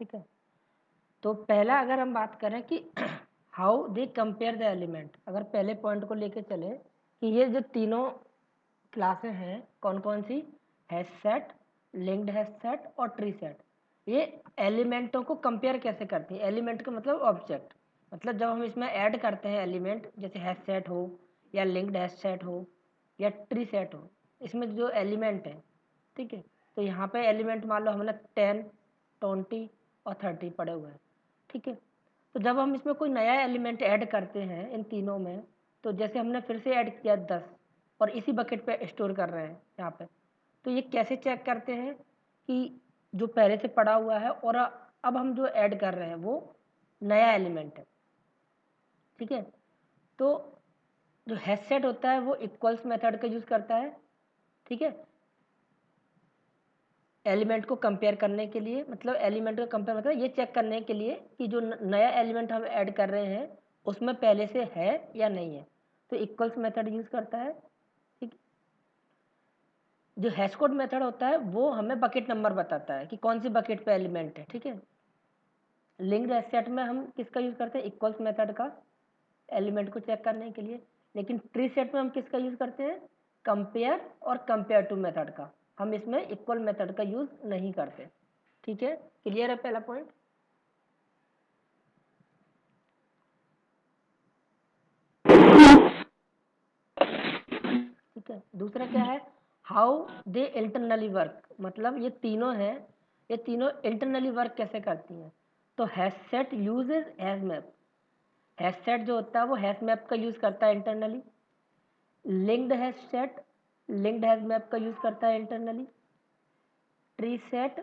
ठीक है। तो पहला अगर हम बात करें कि how they compare the element, अगर पहले पॉइंट को लेके चले कि ये जो तीनों क्लासें हैं कौन कौन सी, hash set, linked hash set और ट्री सेट, ये एलिमेंटों को कंपेयर कैसे करती हैं। एलिमेंट का मतलब ऑब्जेक्ट, मतलब जब हम इसमें ऐड करते हैं एलिमेंट, जैसे हैश सेट हो या लिंक्ड हैश सेट हो या ट्री सेट हो, इसमें जो एलिमेंट है, ठीक है, तो यहाँ पे एलिमेंट मान लो हमने 10, 20 और 30 पड़े हुए हैं, ठीक है। तो जब हम इसमें कोई नया एलिमेंट ऐड करते हैं इन तीनों में, तो जैसे हमने फिर से ऐड किया 10 और इसी बकेट पे स्टोर कर रहे हैं यहाँ पे, तो ये कैसे चेक करते हैं कि जो पहले से पड़ा हुआ है और अब हम जो ऐड कर रहे हैं वो नया एलिमेंट है, ठीक है। तो जो हैश सेट होता है वो इक्वल्स मेथड का यूज़ करता है, ठीक है, एलिमेंट को कंपेयर करने के लिए, मतलब एलिमेंट को कंपेयर मतलब ये चेक करने के लिए कि जो नया एलिमेंट हम ऐड कर रहे हैं उसमें पहले से है या नहीं है, तो इक्वल्स मेथड यूज़ करता है, ठीक। जो हैश कोड मेथड होता है वो हमें बकेट नंबर बताता है कि कौन सी बकेट पे एलिमेंट है, ठीक है। लिंक्ड हैश सेट में हम किसका यूज़ करते हैं, इक्वल्स मेथड का, एलिमेंट को चेक करने के लिए। लेकिन ट्री सेट में हम किसका यूज़ करते हैं, कंपेयर और कंपेयर टू मेथड का, हम इसमें इक्वल मेथड का यूज़ नहीं करते, ठीक है। क्लियर है पहला पॉइंट। ठीक है, दूसरा क्या है, हाउ दे इंटरनली वर्क, मतलब ये तीनों हैं, ये तीनों इंटरनली वर्क कैसे करती हैं। तो hash set uses hash map, hash set जो होता है वो हैश मैप का यूज़ करता है internally. Linked hash set linked hash map का यूज़ करता है internally. Tree set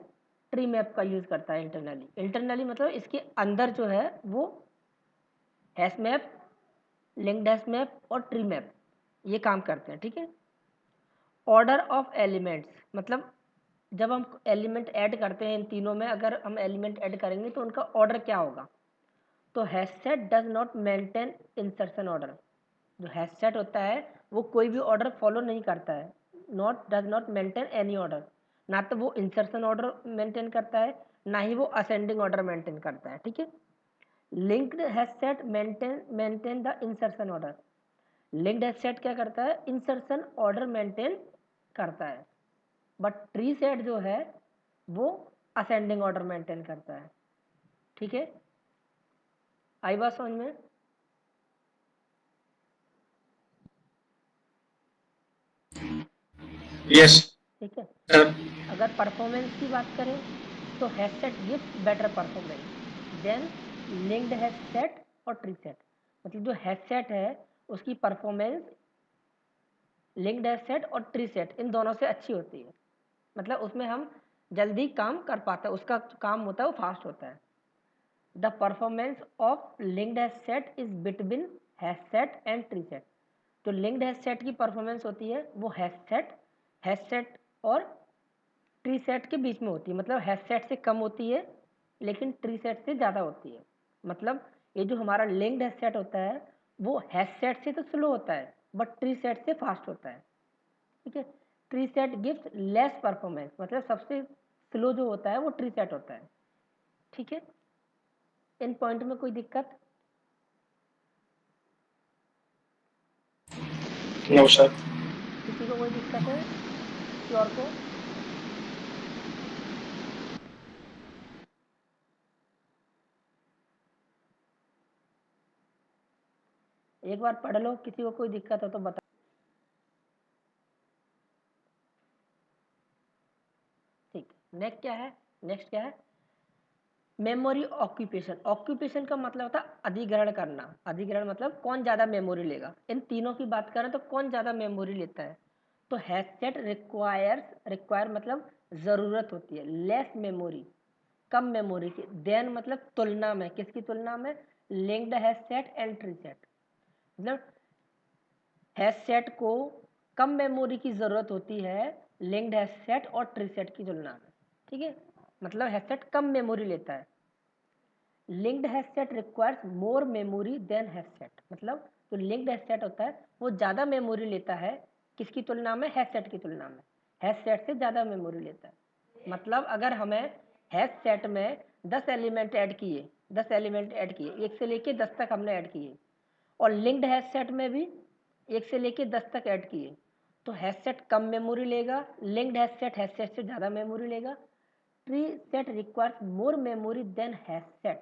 tree map का यूज़ करता है इंटरनली। इंटरनली मतलब इसके अंदर जो है वो hash map, linked hash map और ट्री मैप ये काम करते हैं, ठीक है। ऑर्डर ऑफ एलिमेंट्स, मतलब जब हम एलिमेंट ऐड करते हैं इन तीनों में, अगर हम एलिमेंट ऐड करेंगे तो उनका ऑर्डर क्या होगा। तो hash set does not maintain insertion order, जो हैश सेट होता है वो कोई भी ऑर्डर फॉलो नहीं करता है, does not maintain any order, ना तो वो इंसर्शन ऑर्डर मेंटेन करता है ना ही वो असेंडिंग ऑर्डर मेंटेन करता है, ठीक है। Linked hash set maintain the insertion order, linked hash set क्या करता है, इंसर्शन ऑर्डर मेंटेन करता है, बट ट्री सेट जो है वो असेंडिंग ऑर्डर मेंटेन करता है, ठीक है। आई बात समझ में। यस ठीक है, सर। अगर परफॉर्मेंस की बात करें तो hash set gives better performance than linked hash set और ट्री सेट, मतलब जो हैश सेट है उसकी परफॉर्मेंस लिंक्ड हैश सेट और ट्री सेट इन दोनों से अच्छी होती है, मतलब उसमें हम जल्दी काम कर पाते हैं, उसका काम होता है वो फास्ट होता है। The performance of linked hash set is between hash set and tree set, जो लिंक्ड हैश सेट की परफॉर्मेंस होती है वो हैश सेट और ट्री सेट के बीच में होती है, मतलब हैश सेट से कम होती है लेकिन ट्री सेट से ज़्यादा होती है। मतलब ये जो हमारा लिंक्ड हैश सेट होता है वो हैश सेट से तो स्लो होता है बट ट्री सेट से फास्ट होता है, ठीक है। Tree set gives less performance, मतलब सबसे स्लो जो होता है वो ट्री सेट होता है, ठीक है। इन पॉइंट में कोई दिक्कत, नो सर। किसी को कोई दिक्कत है, किसी और को। एक बार पढ़ लो, किसी को कोई दिक्कत हो तो बता। ठीक, नेक्स्ट क्या है, मेमोरी ऑक्यूपेशन। ऑक्यूपेशन का मतलब होता है अधिग्रहण करना, अधिग्रहण मतलब कौन ज़्यादा मेमोरी लेगा। इन तीनों की बात करें तो कौन ज़्यादा मेमोरी लेता है, तो हैश सेट रिक्वायर मतलब ज़रूरत होती है, लेस मेमोरी, कम मेमोरी की, देन मतलब तुलना में, किसकी तुलना में, linked hash set and tree set, मतलब हैश सेट को कम मेमोरी की ज़रूरत होती है लिंक्ड हैश सेट और ट्री सेट की तुलना में, ठीक है, मतलब हैश सेट कम मेमोरी लेता है। Linked hash set requires more memory than hash set, मतलब जो लिंक्ड हैश सेट होता है वो ज़्यादा मेमोरी लेता है, किसकी तुलना में, हैश सेट की तुलना में, हैश सेट से ज़्यादा मेमोरी लेता है। मतलब अगर हमें हैश सेट में 10 एलिमेंट ऐड किए, 10 एलिमेंट ऐड किए, 1 से लेके 10 तक हमने ऐड किए, और लिंक्ड हैश सेट में भी 1 से लेके 10 तक ऐड किए, तो हैश सेट कम मेमोरी लेगा, लिंक्ड हैश सेट से ज़्यादा मेमोरी लेगा। Tree set requires more memory than hash set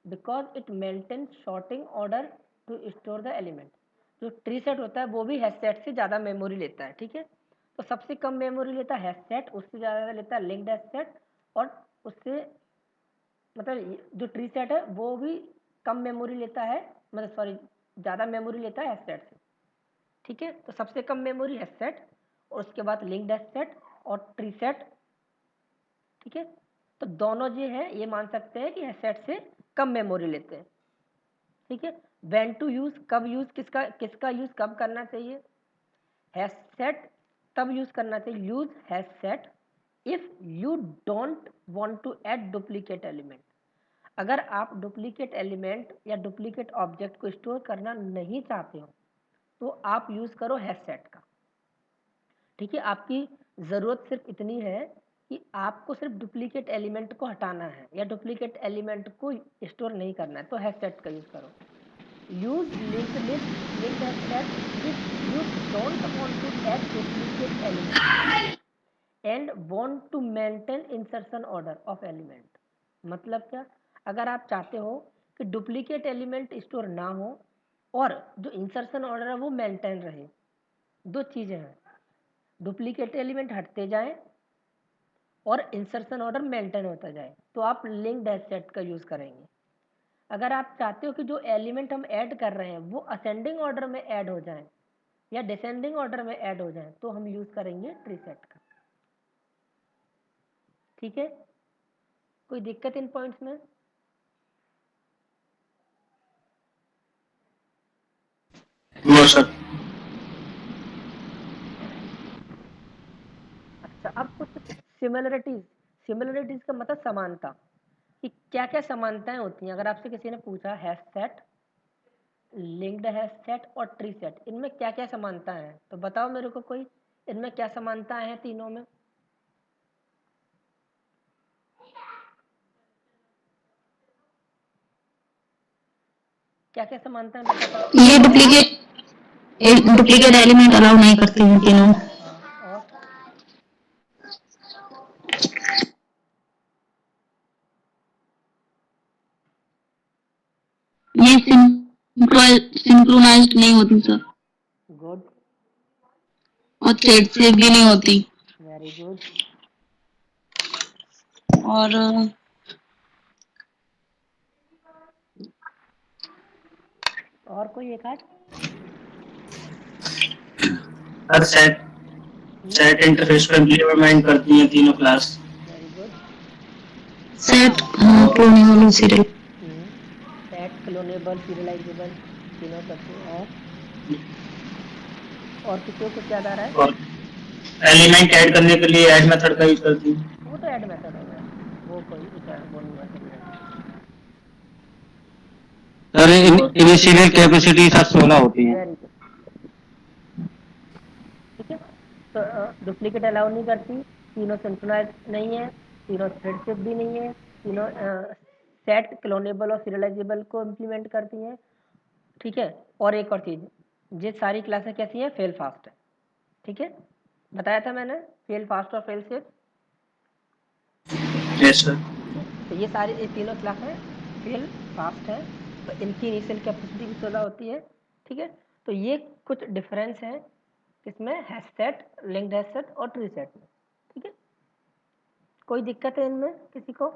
because it maintain sorting order to store the element. जो ट्री सेट होता है वो भी हैश सेट से ज़्यादा मेमोरी लेता है, ठीक है। तो सबसे कम मेमोरी लेता है हैश सेट, उससे ज़्यादा लेता है लिंक्ड हैश सेट, और उससे मतलब जो ट्री सेट है वो भी कम मेमोरी लेता है, मतलब सॉरी ज़्यादा मेमोरी लेता है हैश सेट से, ठीक है। तो सबसे कम मेमोरी हैश सेट, और उसके बाद लिंक्ड हैश सेट और ट्री सेट, ठीक है। तो दोनों जो है ये मान सकते हैं कि हैश सेट से कम मेमोरी लेते हैं, ठीक है। व्हेन टू यूज, कब यूज, किसका यूज कब करना चाहिए। हैश सेट तब यूज करना चाहिए, use hash set if you don't want to add duplicate element. अगर आप डुप्लीकेट एलिमेंट या डुप्लीकेट ऑब्जेक्ट को स्टोर करना नहीं चाहते हो तो आप यूज करो हैश सेट का, ठीक है। आपकी ज़रूरत सिर्फ इतनी है कि आपको सिर्फ डुप्लीकेट एलिमेंट को हटाना है या डुप्लीकेट एलिमेंट को स्टोर नहीं करना है, तो हैश सेट का यूज़ करो। Use linked list, linked hash set if you don't want to add duplicate element and want to maintain insertion order of element. मतलब क्या, अगर आप चाहते हो कि डुप्लीकेट एलिमेंट स्टोर ना हो और जो इंसर्शन ऑर्डर है वो मेंटेन रहे, दो चीज़ें हैं, डुप्लीकेट एलिमेंट हटते जाएं और इंसर्शन ऑर्डर मेंटेन होता जाए, तो आप लिंक्ड हैश सेट का यूज़ करेंगे। अगर आप चाहते हो कि जो एलिमेंट हम ऐड कर रहे हैं वो असेंडिंग ऑर्डर में ऐड हो जाए या डिसेंडिंग ऑर्डर में ऐड हो जाए, तो हम यूज़ करेंगे ट्री सेट का, ठीक है। कोई दिक्कत इन पॉइंट्स में। No sir. अच्छा, अब कुछ सिमिलरिटीज, सिमिलरिटीज का मतलब समानता, कि क्या क्या समानताएं होती हैं। अगर आपसे किसी ने पूछा hash set, linked hash set और ट्री सेट, इनमें क्या क्या समानता है, तो बताओ मेरे को कोई, इनमें क्या समानताएं हैं तीनों में। क्या क्या समानताएं बता सकते हो। ये डुप्लीकेट एलिमेंट अलाउ नहीं करते हैं तीनों। हाँ, और ये सिंक्रोनाइज्ड नहीं होती सर, गुड, और थ्रेड से भी नहीं होती। Very good. और और कोई एक आध। हर सेट सेट इंटरफेस को इम्प्लीमेंट करती हैं तीनों class. Very good. Set clonable serial, set, clonable, serialisable, तीनों करती हैं। और किसी को कुछ याद आ रहा है। और एलिमेंट ऐड करने के लिए ऐड मेथड का यूज करती हैं। वो तो ऐड मेथड हो गया, वो कोई वो नहीं है सिमिलरिटी। सर इनिशियल कैपेसिटी 716 होती है। वेरी गुड, ठीक है। तो डुप्लीकेट अलाउ नहीं करती, तीनों सिंक्रोनाइज नहीं है, तीनों थ्रेड शिफ्ट भी नहीं है, तीनों सेट, क्लोनेबल और सीरियलाइजेबल को इम्प्लीमेंट करती हैं, ठीक है। और एक और चीज़, ये सारी क्लासें कैसी हैं, फेल फास्ट है, ठीक है। बताया था मैंने, फेल फास्ट और फेल सेफ, यस सर। तो ये सारी, ये तीनों क्लासें फेल फास्ट है, तो इनकी इनिशियल कैपेसिटी भी 16 होती है, ठीक है। तो ये कुछ डिफरेंस है किसमें, hash set, linked hash set और ट्री सेट में, ठीक है। कोई दिक्कत है इनमें किसी को।